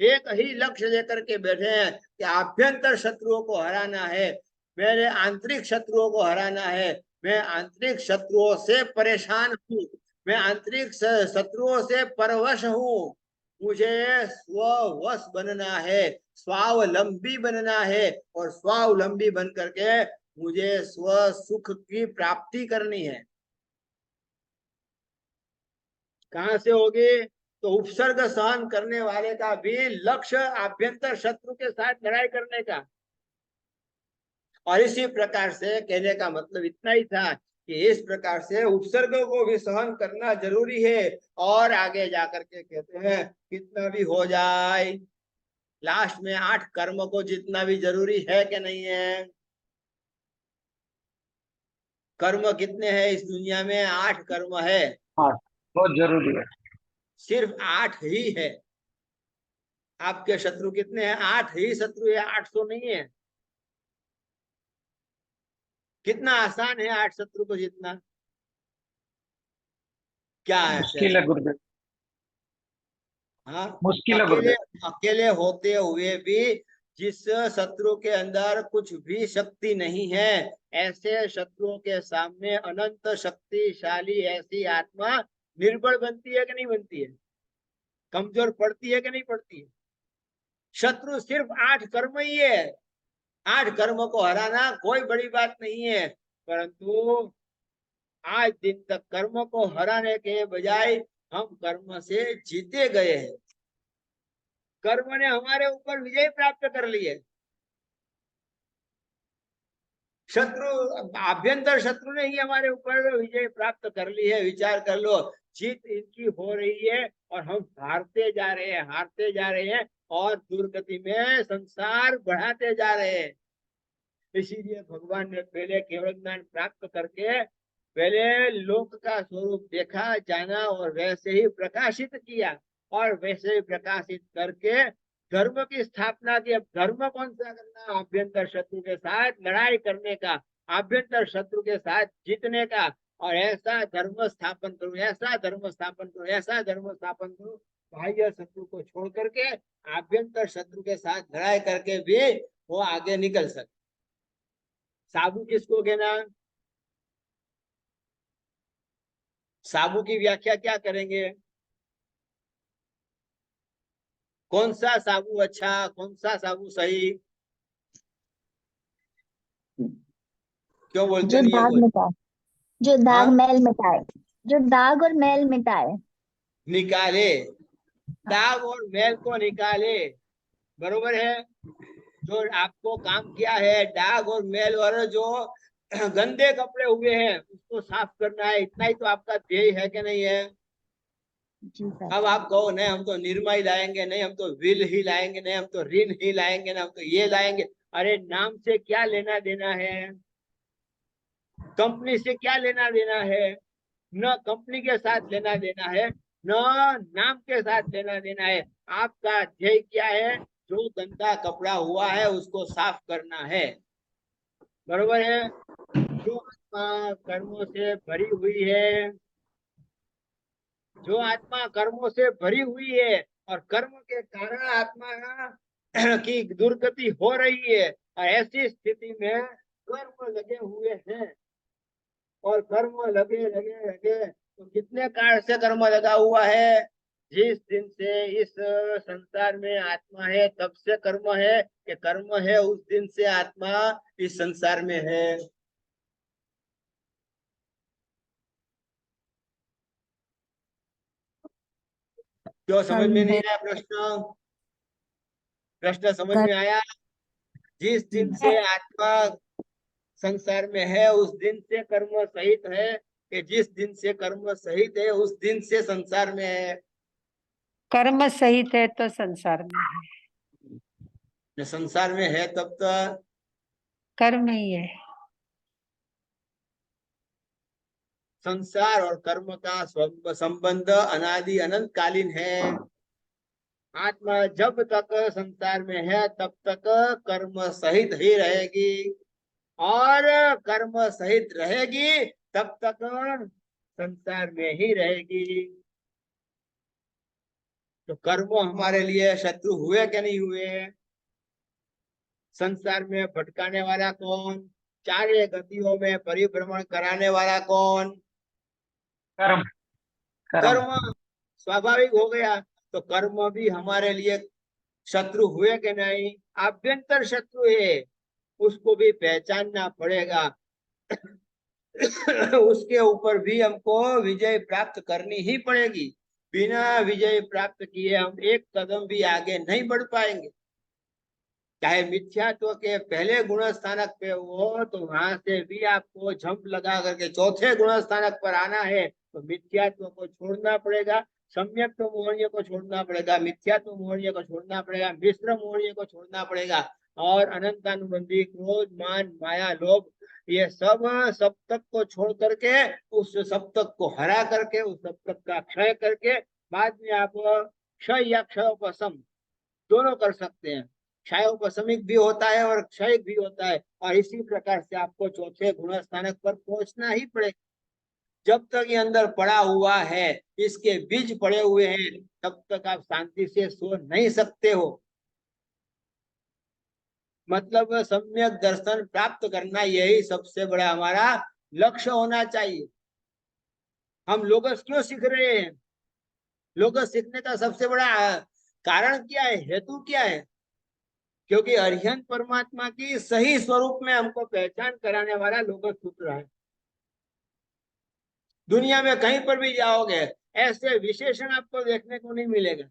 एक ही लक्ष्य लेकर के बैठे हैं कि आभ्यंतर शत्रुओं को हराना है, मेरे आंतरिक शत्रुओं को हराना है। मैं आंतरिक शत्रुओं से परेशान हूँ, मैं आंतरिक शत्रुओं से परवश हूँ, मुझे स्ववश बनना है, स्वावलंबी बनना है, और स्वावलंबी बन करके मुझे स्व सुख की प्राप्ति करनी है। कहां से होगी? तो उपसर्ग सहन करने वाले का भी लक्ष्य आभ्यंतर शत्रु के साथ लड़ाई करने का। और इसी प्रकार से कहने का मतलब इतना ही था कि इस प्रकार से उपसर्ग को भी सहन करना जरूरी है। और आगे जाकर के कहते हैं कितना भी हो जाए, लास्ट में 8 कर्म को जितना भी जरूरी है कि नहीं है? कर्म कितने हैं इस दुनिया में? 8 कर्म है। हाँ, बहुत जरूरी है। सिर्फ 8 ही है। आपके शत्रु कितने हैं? 8 ही शत्रु है, 800 नहीं है। कितना आसान है 8 शत्रु को जीतना? क्या है? मुश्किल है गुरुदेव, हाँ, मुश्किल है अकेले गुरुदेव। अकेले होते हुए भी जिस शत्रु के अंदर कुछ भी शक्ति नहीं है, ऐसे शत्रुओं के सामने अनंत शक्तिशाली ऐसी आत्मा निर्बल बनती है कि नहीं बनती है? कमजोर पड़ती है कि नहीं पड़ती है? शत्रु सिर्फ 8 कर्म ही है। 8 कर्म को हराना कोई बड़ी बात नहीं है, परंतु आज दिन तक कर्म को हराने के बजाय हम कर्म से जीते गए हैं। कर्म ने हमारे ऊपर विजय प्राप्त कर ली है। शत्रु, आभ्यंतर शत्रु ने ही हमारे ऊपर विजय प्राप्त कर ली है। विचार कर लो, जीत इनकी हो रही है और हम हारते जा रहे हैं, हारते जा रहे हैं। और दुर्गति में संसार बढ़ाते जा रहे हैं। इसीलिए भगवान ने पहले केवल ज्ञान प्राप्त करके पहले लोक का स्वरूप देखा, जाना और वैसे ही प्रकाशित किया, और वैसे ही प्रकाशित करके धर्म की स्थापना की। अब धर्म कौन सा करना? आभ्यंतर शत्रु के साथ लड़ाई करने का, आभ्यंतर शत्रु के साथ जीतने का, और ऐसा धर्म स्थापन करो, ऐसा धर्म स्थापन करो, ऐसा धर्म स्थापन करो, बाह्य शत्रु को छोड़ करके आभ्यंतर शत्रु के साथ लड़ाई करके भी वो आगे निकल सकते। साबु किसको कहना? साबु की व्याख्या क्या करेंगे? कौन सा साबु अच्छा, कौन सा साबु सही? क्यों बोलते जो नहीं है दाग कोई? मिटाए, जो हाँ, दाग मैल मिटाए, जो दाग और मैल मिटाए। निकाले, दाग और मैल को निकाले, बरोबर है। जो आपको काम किया है, दाग और मैल और जो गंदे कपड़े हुए हैं उसको साफ करना है, इतना ही तो आपका ध्येय है कि नहीं है? जी सर। अब आप कहो नहीं हम तो निरमा ही लाएंगे, नहीं हम तो विल ही लाएंगे, नहीं हम तो ऋण ही लाएंगे, ना हम तो ये लाएंगे। अरे नाम से क्या लेना देना है? कंपनी से क्या लेना देना है? न कंपनी के साथ लेना देना है, न नाम के साथ लेना देना है। आपका ध्येय क्या है? जो गंदा कपड़ा हुआ है उसको साफ करना है, बरोबर है। जो आत्मा कर्मों से भरी हुई है, जो आत्मा कर्मों से भरी हुई है और कर्म के कारण आत्मा की दुर्गति हो रही है, और ऐसी स्थिति में कर्म लगे हुए हैं, और कर्म लगे लगे लगे तो कितने काल से कर्म लगा हुआ है? जिस दिन से इस संसार में आत्मा है तब से कर्म है, कि कर्म है उस दिन से आत्मा इस संसार में है। क्यों समझ में नहीं आया प्रश्न? प्रश्न समझ में आया? जिस दिन से आत्मा संसार में है उस दिन से कर्म सहित है, कि जिस दिन से कर्म सहित है उस दिन से संसार में है? कर्म सहित है तो संसार में है, जो संसार में है तब तो कर्म ही है। संसार और कर्म का संबंध अनादि अनंत कालीन है। आत्मा जब तक संसार में है तब तक कर्म सहित ही रहेगी, और कर्म सहित रहेगी तब तक संसार में ही रहेगी। तो कर्म हमारे लिए शत्रु हुए क्या नहीं हुए? संसार में भटकाने वाला कौन? चारे गतियों में परिभ्रमण कराने वाला कौन? कर्म कर्म कर्म। स्वाभाविक हो गया। तो कर्म भी हमारे लिए शत्रु हुए कि नहीं? आभ्यंतर शत्रु है, उसको भी पहचानना पड़ेगा। उसके ऊपर भी हमको विजय प्राप्त करनी ही पड़ेगी। बिना विजय प्राप्त किए हम एक कदम भी आगे नहीं बढ़ पाएंगे। चाहे मिथ्यात्व के पहले गुण स्थानक पे हो तो वहां से भी आपको झंप लगा करके चौथे गुण स्थानक पर आना है, तो मिथ्यात्व को छोड़ना पड़ेगा, सम्यक मोहनीय को छोड़ना पड़ेगा, मिथ्यात्व मोहनीय को छोड़ना पड़ेगा, मिश्र मोहनीय को छोड़ना पड़ेगा, और अनंतानुबंधी क्रोध मान माया लोभ ये सब सप्तक को छोड़ करके उस सप्तक को हरा करके उस सप्तक का क्षय करके बाद में आप क्षय या क्षयोपशम दोनों कर सकते हैं। क्षयोपशमिक भी होता है और क्षय भी होता है, और इसी प्रकार से आपको चौथे गुण स्थानक पर पहुंचना ही पड़ेगा। जब तक ये अंदर पड़ा हुआ है, इसके बीज पड़े हुए हैं, तब तक आप शांति से सो नहीं सकते हो। मतलब सम्यक दर्शन प्राप्त करना यही सबसे बड़ा हमारा लक्ष्य होना चाहिए। हम लोगस क्यों सीख रहे हैं? लोगस सीखने का सबसे बड़ा कारण क्या है, हेतु क्या है? क्योंकि अरिहंत परमात्मा की सही स्वरूप में हमको पहचान कराने वाला लोगस सूत्र है। दुनिया में कहीं पर भी जाओगे ऐसे विशेषण आपको देखने को नहीं मिलेगा।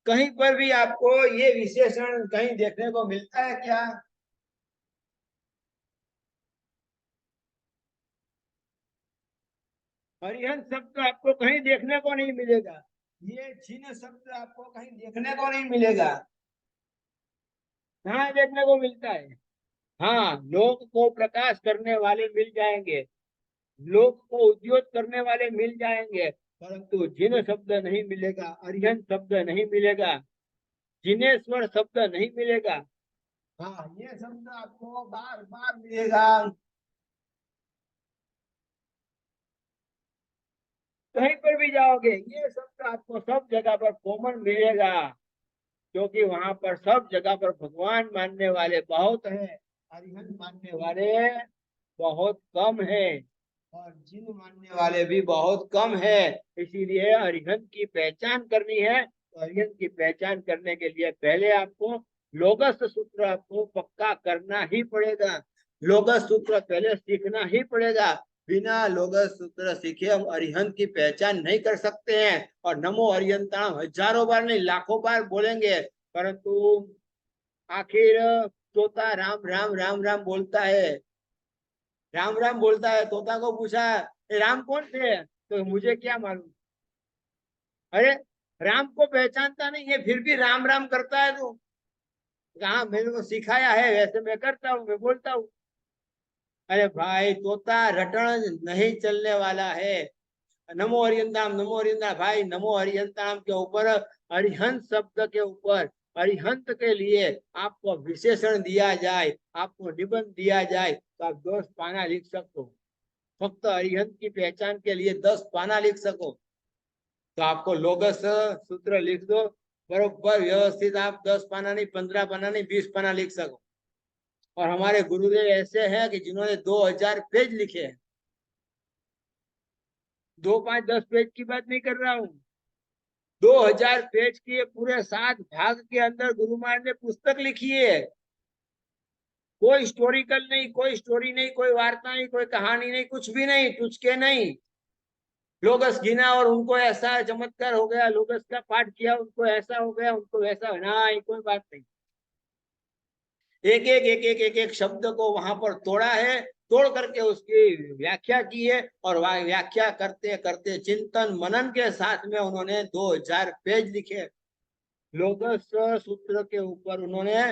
कहीं पर भी आपको ये विशेषण कहीं देखने को मिलता है क्या? अरिहंत शब्द आपको कहीं देखने को नहीं मिलेगा। ये जिन शब्द आपको कहीं देखने को नहीं मिलेगा। कहाँ देखने को मिलता है? हाँ, लोक को प्रकाश करने वाले मिल जाएंगे, लोक को उद्योग करने वाले मिल जाएंगे, परंतु जिन शब्द नहीं मिलेगा, अरिहंत शब्द नहीं मिलेगा, जिनेश्वर शब्द नहीं मिलेगा। हाँ, ये शब्द आपको बार बार मिलेगा। कहीं पर भी जाओगे ये शब्द आपको सब जगह पर कॉमन मिलेगा, क्योंकि वहां पर सब जगह पर भगवान मानने वाले बहुत हैं, अरिहंत मानने वाले बहुत कम है, और जिन मानने वाले भी बहुत कम है। इसीलिए अरिहंत की पहचान करनी है, तो अरिहंत की पहचान करने के लिए पहले आपको लोगस सूत्र आपको पक्का करना ही पड़ेगा। लोगस सूत्र पहले सीखना ही पड़ेगा। बिना लोगस सूत्र सीखे हम अरिहंत की पहचान नहीं कर सकते हैं। और नमो अरिहंताणम हजारों बार नहीं लाखों बार बोलेंगे, परंतु आखिर तोता राम राम राम राम बोलता है, राम राम बोलता है। तोता को पूछा राम कौन थे, तो मुझे क्या मालूम। अरे, राम को पहचानता नहीं है फिर भी राम राम करता है, तो कहा मेरे को सिखाया है वैसे मैं करता हूँ, मैं बोलता हूँ। अरे भाई, तोता रटन नहीं चलने वाला है। नमो अरिहंताम, नमो अरिहंताम भाई, नमो अरिहंताम के ऊपर, अरिहंत शब्द के ऊपर, अरिहंत के लिए आपको विशेषण दिया जाए, आपको निबंध दिया जाए, तो आप 10 पाना लिख सको। फक्त अरिहंत की पहचान के लिए 10 पाना लिख सको, तो आपको लोगस सूत्र लिख दो, बरोबर व्यवस्थित आप 10 पाना नहीं, 15 पाना नहीं, 20 पाना लिख सको। और हमारे गुरुदेव ऐसे हैं कि जिन्होंने 2000 पेज लिखे हैं। 2, 5, 10 पेज की बात नहीं कर रहा हूँ, 2000 पेज की पूरे 7 भाग के अंदर गुरु महाराज ने पुस्तक लिखी है। कोई हिस्टोरिकल नहीं, कोई स्टोरी नहीं, कोई वार्ता नहीं, कोई कहानी नहीं, कुछ भी नहीं, टुचके नहीं। लोगस गिना और उनको ऐसा चमत्कार हो गया, लोगस का पाठ किया उनको ऐसा हो गया, उनको वैसा, ना कोई बात नहीं। एक एक एक एक एक एक शब्द को वहां पर तोड़ा है, तोड़ करके उसकी व्याख्या की है, और व्याख्या करते करते चिंतन मनन के साथ में उन्होंने 2000 पेज लिखे। लोगस सूत्र के ऊपर उन्होंने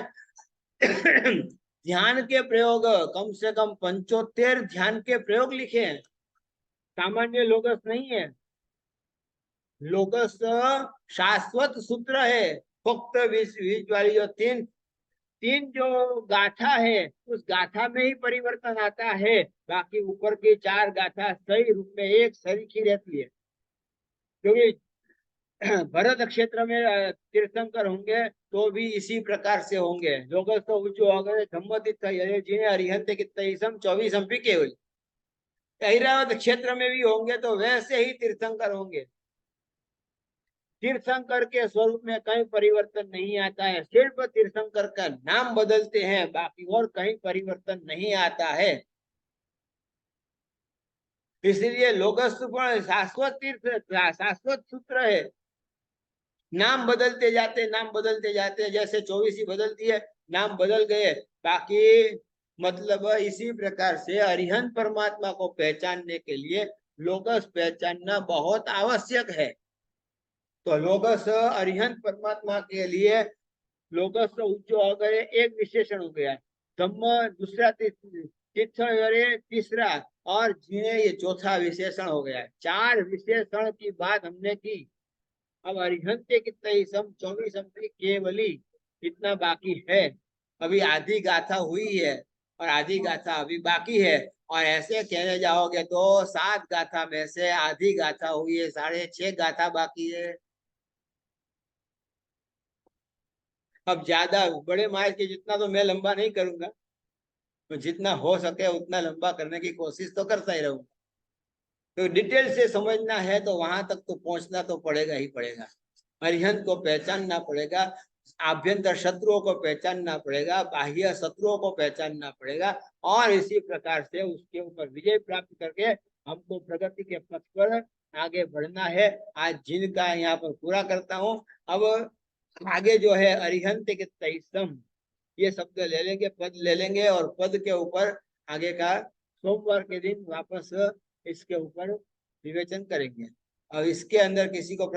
ध्यान के प्रयोग कम से कम 75 ध्यान के प्रयोग लिखे हैं। सामान्य लोगस नहीं है, लोगस शाश्वत सूत्र है। फक्त 20 वाली जो तीन तीन जो गाथा है, उस गाथा में ही परिवर्तन आता है, बाकी ऊपर की 4 गाथा सही रूप में एक सरीखी रहती है। क्योंकि भरत क्षेत्र में तीर्थंकर होंगे तो भी इसी प्रकार से होंगे। लोगस तो ऊंचो अगर धम्मतीर्थ जिन्हें अरिहंत कितम 24 पीके हुई, ऐरावत क्षेत्र में भी होंगे तो वैसे ही तीर्थंकर होंगे। तीर्थंकर के स्वरूप में कहीं परिवर्तन नहीं आता है, सिर्फ तीर्थंकर का नाम बदलते हैं, बाकी और कहीं परिवर्तन नहीं आता है। इसलिए लोगस शाश्वत तीर्थ, शाश्वत सूत्र है। नाम बदलते जाते, नाम बदलते जाते, जैसे 24 बदलती है, नाम बदल गए, बाकी मतलब इसी प्रकार से अरिहंत परमात्मा को पहचानने के लिए लोगस पहचानना बहुत आवश्यक है। तो लोगस अरिहंत परमात्मा के लिए लोगस उच्च अगर एक विशेषण हो गया, धम्म दूसरा, तीर्थ तीसरा, और जिने ये चौथा विशेषण हो गया। 4 विशेषण की बात हमने की। अब अरिहंत कितने सम 24 केवली इतना बाकी है। अभी आधी गाथा हुई है और आधी गाथा अभी बाकी है, और ऐसे कहने जाओगे तो 7 गाथा में से आधी गाथा हुई है, 6.5 गाथा बाकी है। अब ज्यादा बड़े महाराज के जितना तो मैं लंबा नहीं करूंगा, तो जितना हो सके उतना लंबा करने की कोशिश तो करता ही रहूंगा। तो डिटेल से समझना है तो वहां तक तो पहुंचना तो पड़ेगा ही पड़ेगा। अरिहंत को पहचानना पड़ेगा, आभ्यंतर शत्रुओं को पहचानना पड़ेगा, बाह्य शत्रुओं को पहचानना पड़ेगा, और इसी प्रकार से उसके ऊपर विजय प्राप्त करके हमको प्रगति के पथ पर आगे बढ़ना है। आज जिनका यहाँ पर पूरा करता हूँ। अब आगे जो है अरिहंत के तैसम ये शब्द ले लेंगे, पद ले लेंगे, और पद के ऊपर आगे का सोमवार के दिन वापस इसके ऊपर विवेचन करेंगे। अब इसके अंदर किसी को